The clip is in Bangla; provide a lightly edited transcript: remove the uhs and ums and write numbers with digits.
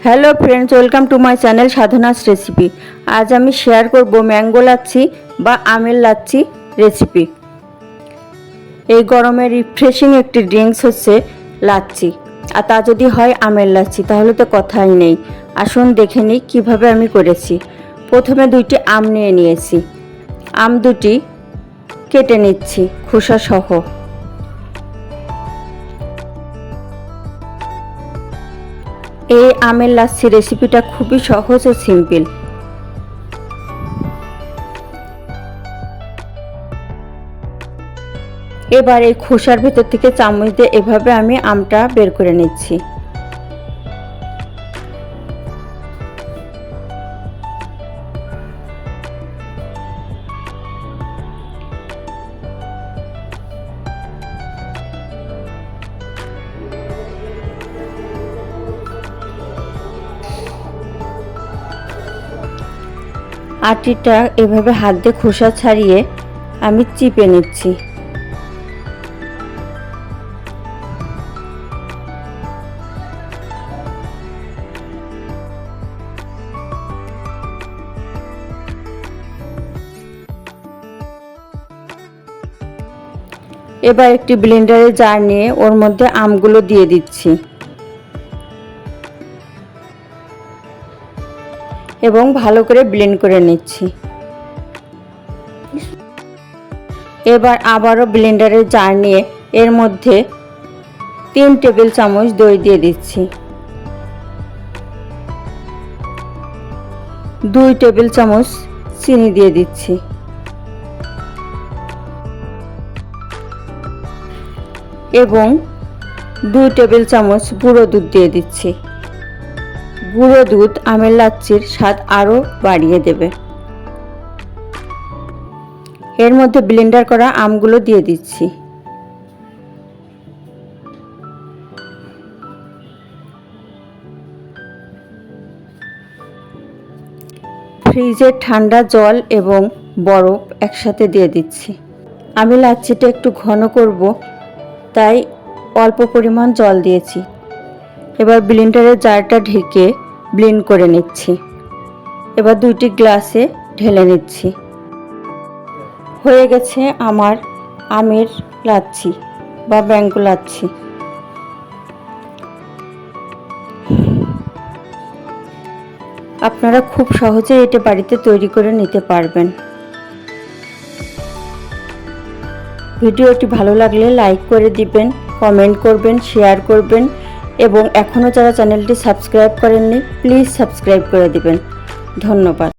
Hello friends, welcome to my channel Sadhana's recipe. আজ আমি শেয়ার করব ম্যাঙ্গো লাচ্ছি বা আমের লাচ্ছি রেসিপি। এই গরমে রিফ্রেশিং একটি ড্রিঙ্কস হচ্ছে লাচ্ছি, আর তা যদি হয় আমের লাচ্ছি তাহলে তো কথাই নেই। আসুন দেখে নিই কীভাবে আমি করেছি। প্রথমে 2টি আম নিয়ে নিয়েছি। আম দুটি কেটে নিচ্ছি খোসা সহ। এই আমের লাচ্ছি রেসিপিটা খুবই সহজ ও সিম্পল। এবার এই খোসার ভেতর থেকে চামচ দিয়ে এভাবে আমি আমটা বের করে নিচ্ছি। আটিটা এভাবে হাত দিয়ে খোসা ছাড়িয়ে আমি চিপে নিচ্ছি। এবার একটি ব্লেন্ডারে জার নিয়ে ওর মধ্যে আমগুলো দিয়ে দিচ্ছি এবং ভালো করে ব্লেন্ড করে নিচ্ছি। এবার আবারও ব্লেন্ডারে জার নিয়ে এর মধ্যে 3 টেবিল চামচ দই দিয়ে দিচ্ছি, 2 টেবিল চামচ চিনি দিয়ে দিচ্ছি এবং 2 টেবিল চামচ গুঁড়ো দুধ দিয়ে দিচ্ছি। গুঁড়ো দুধ আমের লাচ্ছির স্বাদ আরও বাড়িয়ে দেবে। এর মধ্যে ব্লেন্ডার করা আমগুলো দিয়ে দিচ্ছি। ফ্রিজের ঠান্ডা জল এবং বরফ একসাথে দিয়ে দিচ্ছি। আমি লাচ্ছিটা একটু ঘন করব, তাই অল্প পরিমাণ জল দিয়েছি। এবার ব্লেন্ডারের জারটা ঢেকে ব্লেন্ড করে নিচ্ছি। এবার 2টি গ্লাসে ঢেলে নিচ্ছি। হয়ে গেছে আমার আমের লাচ্ছি বা ম্যাঙ্গো লাচ্ছি। আপনারা খুব সহজে এটা বাড়িতে তৈরি করে নিতে পারবেন। ভিডিওটি ভালো লাগলে লাইক করে দিবেন, কমেন্ট করবেন, শেয়ার করবেন এবং এখনও যারা চ্যানেলটি সাবস্ক্রাইব করেননি প্লিজ সাবস্ক্রাইব করে দিবেন। ধন্যবাদ।